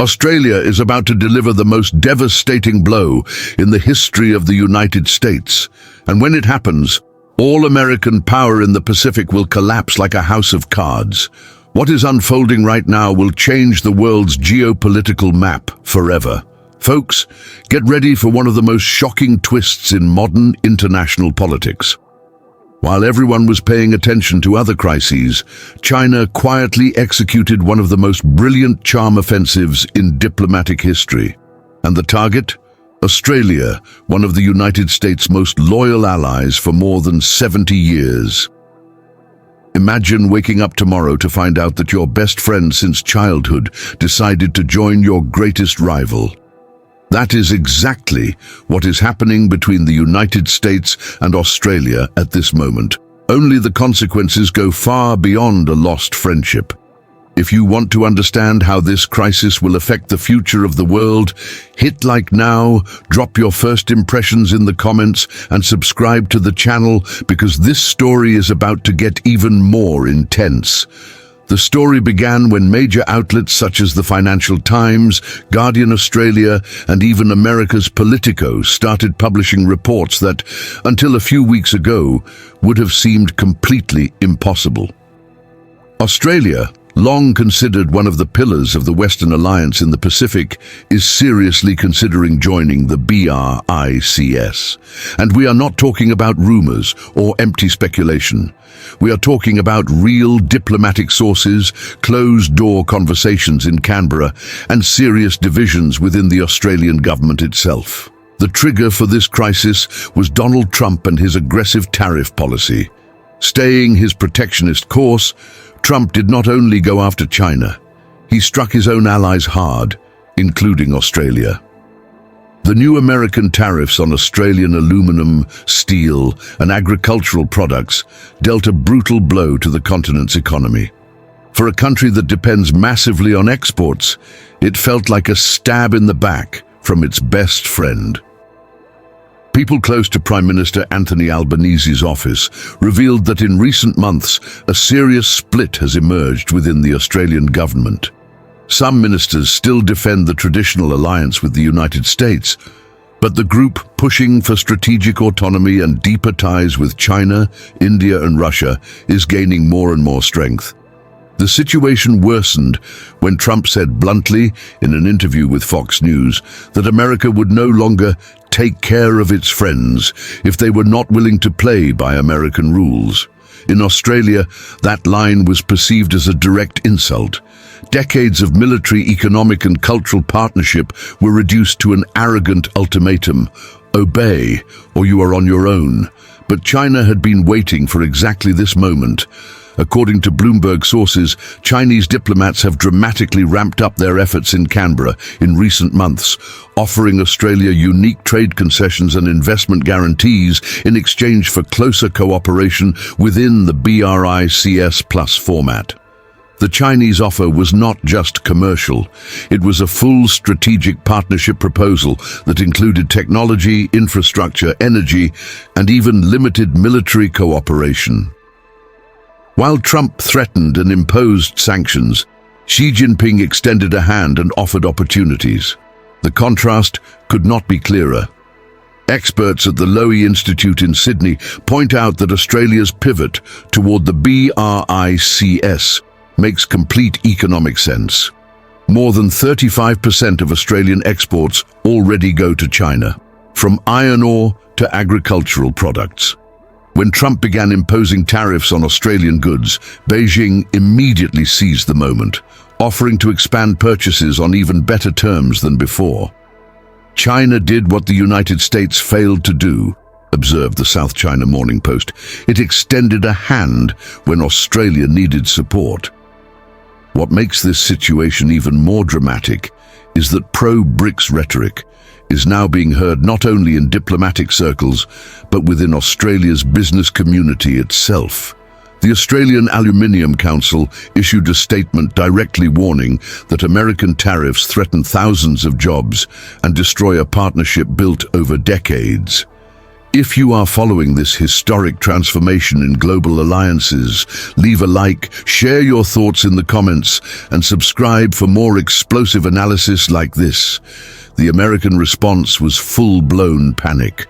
Australia is about to deliver the most devastating blow in the history of the United States. And when it happens, all American power in the Pacific will collapse like a house of cards. What is unfolding right now will change the world's geopolitical map forever. Folks, get ready for one of the most shocking twists in modern international politics. While everyone was paying attention to other crises, China quietly executed one of the most brilliant charm offensives in diplomatic history. And the target? Australia, one of the United States' most loyal allies for more than 70 years. Imagine waking up tomorrow to find out that your best friend since childhood decided to join your greatest rival. That is exactly what is happening between the United States and Australia at this moment. Only the consequences go far beyond a lost friendship. If you want to understand how this crisis will affect the future of the world, hit like now, drop your first impressions in the comments, and subscribe to the channel because this story is about to get even more intense. The story began when major outlets such as the Financial Times, Guardian Australia, and even America's Politico started publishing reports that, until a few weeks ago, would have seemed completely impossible. Australia, long considered one of the pillars of the Western Alliance in the Pacific, is seriously considering joining the BRICS. And we are not talking about rumors or empty speculation. We are talking about real diplomatic sources, closed-door conversations in Canberra, and serious divisions within the Australian government itself. The trigger for this crisis was Donald Trump and his aggressive tariff policy. Staying his protectionist course, Trump did not only go after China, he struck his own allies hard, including Australia. The new American tariffs on Australian aluminum, steel, and agricultural products dealt a brutal blow to the continent's economy. For a country that depends massively on exports, it felt like a stab in the back from its best friend. People close to Prime Minister Anthony Albanese's office revealed that in recent months, a serious split has emerged within the Australian government. Some ministers still defend the traditional alliance with the United States, but the group pushing for strategic autonomy and deeper ties with China, India, and Russia is gaining more and more strength. The situation worsened when Trump said bluntly in an interview with Fox News that America would no longer take care of its friends if they were not willing to play by American rules. In Australia, that line was perceived as a direct insult. Decades of military, economic, and cultural partnership were reduced to an arrogant ultimatum: obey, or you are on your own. But China had been waiting for exactly this moment. According to Bloomberg sources, Chinese diplomats have dramatically ramped up their efforts in Canberra in recent months, offering Australia unique trade concessions and investment guarantees in exchange for closer cooperation within the BRICS Plus format. The Chinese offer was not just commercial. It was a full strategic partnership proposal that included technology, infrastructure, energy, and even limited military cooperation. While Trump threatened and imposed sanctions, Xi Jinping extended a hand and offered opportunities. The contrast could not be clearer. Experts at the Lowy Institute in Sydney point out that Australia's pivot toward the BRICS makes complete economic sense. More than 35% of Australian exports already go to China, from iron ore to agricultural products. When Trump began imposing tariffs on Australian goods, Beijing immediately seized the moment, offering to expand purchases on even better terms than before. China did what the United States failed to do, observed the South China Morning Post. It extended a hand when Australia needed support. What makes this situation even more dramatic is that pro-BRICS rhetoric is now being heard not only in diplomatic circles, but within Australia's business community itself. The Australian Aluminium Council issued a statement directly warning that American tariffs threaten thousands of jobs and destroy a partnership built over decades. If you are following this historic transformation in global alliances, leave a like, share your thoughts in the comments, and subscribe for more explosive analysis like this. The American response was full-blown panic.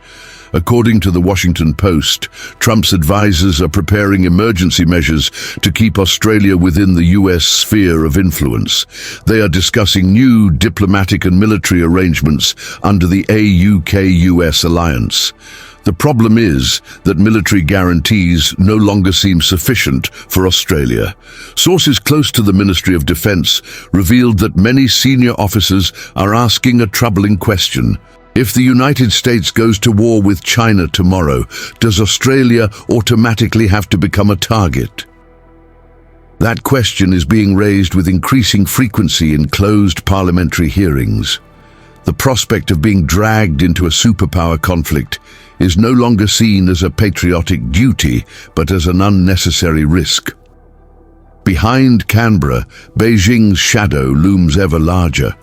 According to the Washington Post, Trump's advisors are preparing emergency measures to keep Australia within the US sphere of influence. They are discussing new diplomatic and military arrangements under the AUKUS alliance. The problem is that military guarantees no longer seem sufficient for Australia. Sources close to the Ministry of Defence revealed that many senior officers are asking a troubling question. If the United States goes to war with China tomorrow, does Australia automatically have to become a target? That question is being raised with increasing frequency in closed parliamentary hearings. The prospect of being dragged into a superpower conflict is no longer seen as a patriotic duty, but as an unnecessary risk. Behind Canberra, Beijing's shadow looms ever larger.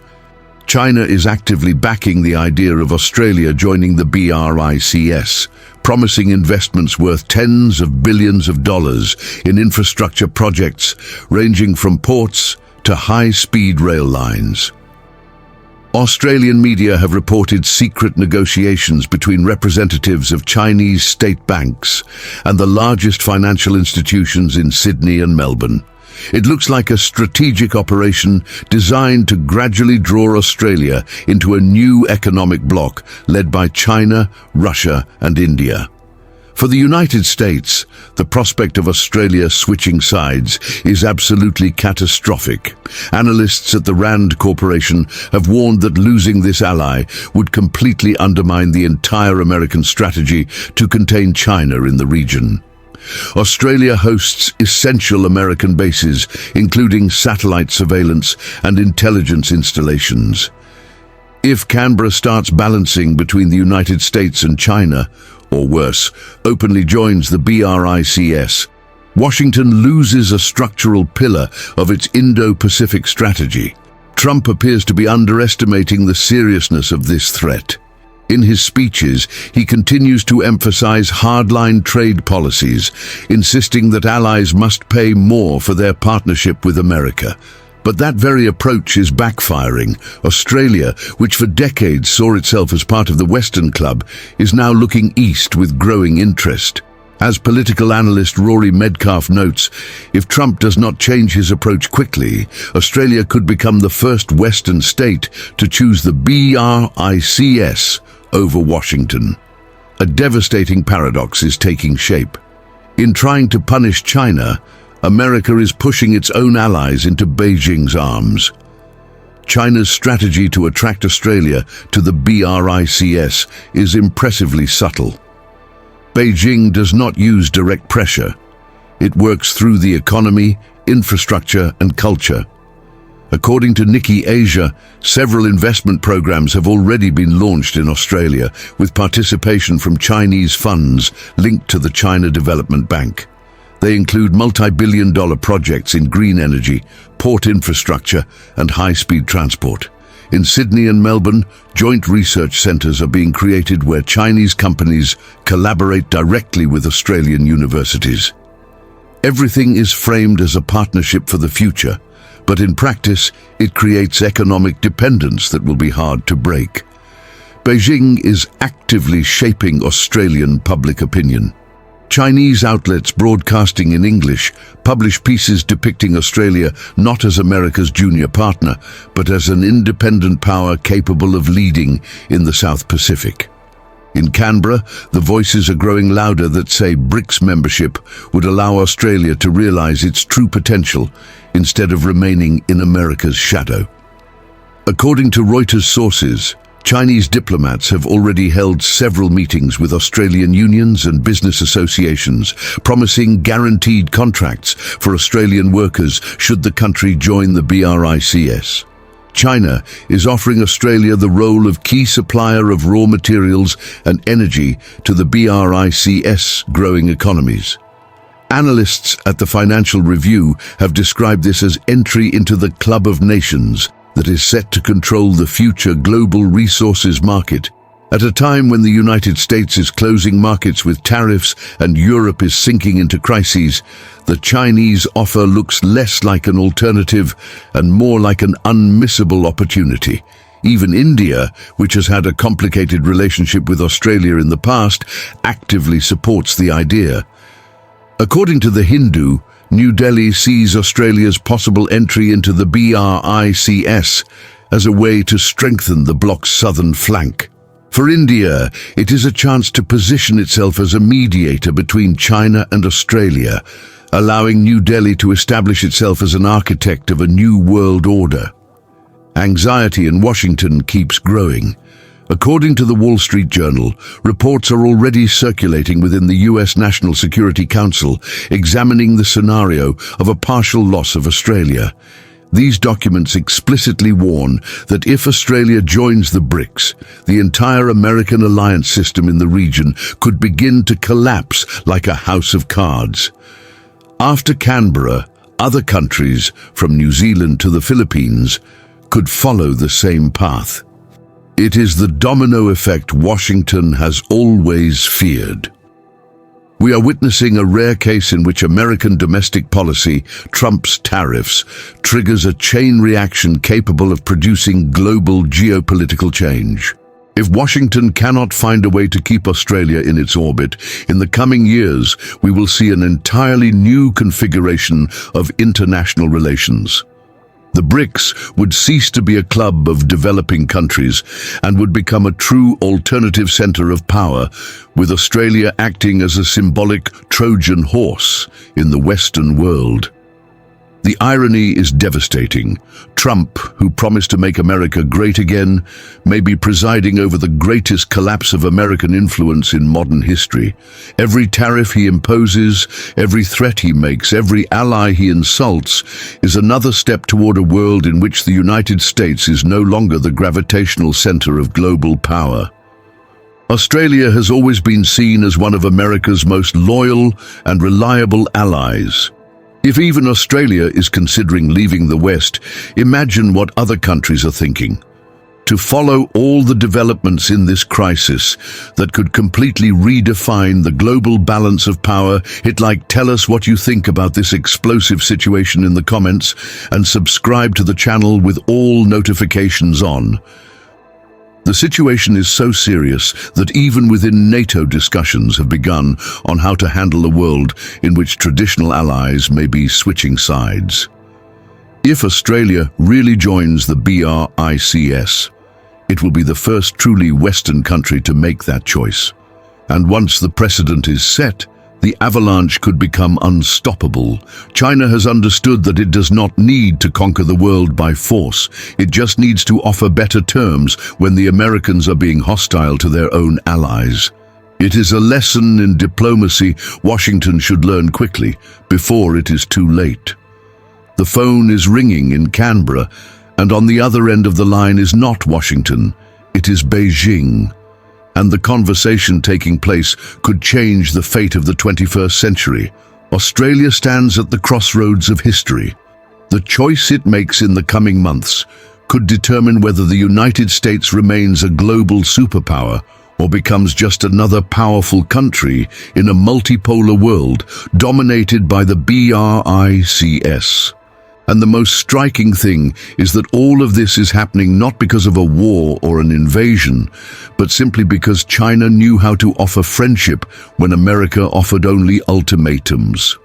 China is actively backing the idea of Australia joining the BRICS, promising investments worth tens of billions of dollars in infrastructure projects ranging from ports to high-speed rail lines. Australian media have reported secret negotiations between representatives of Chinese state banks and the largest financial institutions in Sydney and Melbourne. It looks like a strategic operation designed to gradually draw Australia into a new economic bloc led by China, Russia, and India. For the United States, the prospect of Australia switching sides is absolutely catastrophic. Analysts at the Rand Corporation have warned that losing this ally would completely undermine the entire American strategy to contain China in the region. Australia hosts essential American bases, including satellite surveillance and intelligence installations. If Canberra starts balancing between the United States and China, or worse, openly joins the BRICS, Washington loses a structural pillar of its Indo-Pacific strategy. Trump appears to be underestimating the seriousness of this threat. In his speeches, he continues to emphasize hardline trade policies, insisting that allies must pay more for their partnership with America. But that very approach is backfiring. Australia, which for decades saw itself as part of the Western Club, is now looking east with growing interest. As political analyst Rory Medcalf notes, if Trump does not change his approach quickly, Australia could become the first Western state to choose the BRICS over Washington. A devastating paradox is taking shape. In trying to punish China, America is pushing its own allies into Beijing's arms. China's strategy to attract Australia to the BRICS is impressively subtle. Beijing does not use direct pressure. It works through the economy, infrastructure, and culture. According to Nikkei Asia, several investment programs have already been launched in Australia, with participation from Chinese funds linked to the China Development Bank. They include multi-billion-dollar projects in green energy, port infrastructure, and high-speed transport. In Sydney and Melbourne, joint research centres are being created where Chinese companies collaborate directly with Australian universities. Everything is framed as a partnership for the future, but in practice, it creates economic dependence that will be hard to break. Beijing is actively shaping Australian public opinion. Chinese outlets broadcasting in English publish pieces depicting Australia not as America's junior partner, but as an independent power capable of leading in the South Pacific. In Canberra, the voices are growing louder that say BRICS membership would allow Australia to realise its true potential instead of remaining in America's shadow. According to Reuters sources, Chinese diplomats have already held several meetings with Australian unions and business associations, promising guaranteed contracts for Australian workers should the country join the BRICS. China is offering Australia the role of key supplier of raw materials and energy to the BRICS growing economies. Analysts at the Financial Review have described this as entry into the Club of Nations that is set to control the future global resources market. At a time when the United States is closing markets with tariffs and Europe is sinking into crises, the Chinese offer looks less like an alternative and more like an unmissable opportunity. Even India, which has had a complicated relationship with Australia in the past, actively supports the idea. According to The Hindu, New Delhi sees Australia's possible entry into the BRICS as a way to strengthen the bloc's southern flank. For India, it is a chance to position itself as a mediator between China and Australia, allowing New Delhi to establish itself as an architect of a new world order. Anxiety in Washington keeps growing. According to the Wall Street Journal, reports are already circulating within the US National Security Council examining the scenario of a partial loss of Australia. These documents explicitly warn that if Australia joins the BRICS, the entire American alliance system in the region could begin to collapse like a house of cards. After Canberra, other countries, from New Zealand to the Philippines, could follow the same path. It is the domino effect Washington has always feared. We are witnessing a rare case in which American domestic policy, Trump's tariffs, triggers a chain reaction capable of producing global geopolitical change. If Washington cannot find a way to keep Australia in its orbit, in the coming years we will see an entirely new configuration of international relations. The BRICS would cease to be a club of developing countries and would become a true alternative center of power, with Australia acting as a symbolic Trojan horse in the Western world. The irony is devastating. Trump, who promised to make America great again, may be presiding over the greatest collapse of American influence in modern history. Every tariff he imposes, every threat he makes, every ally he insults, is another step toward a world in which the United States is no longer the gravitational center of global power. Australia has always been seen as one of America's most loyal and reliable allies. If even Australia is considering leaving the West, imagine what other countries are thinking. To follow all the developments in this crisis that could completely redefine the global balance of power, tell us what you think about this explosive situation in the comments and subscribe to the channel with all notifications on. The situation is so serious that even within NATO discussions have begun on how to handle a world in which traditional allies may be switching sides. If Australia really joins the BRICS, it will be the first truly Western country to make that choice. And once the precedent is set, the avalanche could become unstoppable. China has understood that it does not need to conquer the world by force. It just needs to offer better terms when the Americans are being hostile to their own allies. It is a lesson in diplomacy Washington should learn quickly, before it is too late. The phone is ringing in Canberra, and on the other end of the line is not Washington, it is Beijing. And the conversation taking place could change the fate of the 21st century. Australia stands at the crossroads of history. The choice it makes in the coming months could determine whether the United States remains a global superpower or becomes just another powerful country in a multipolar world dominated by the BRICS. And the most striking thing is that all of this is happening not because of a war or an invasion, but simply because China knew how to offer friendship when America offered only ultimatums.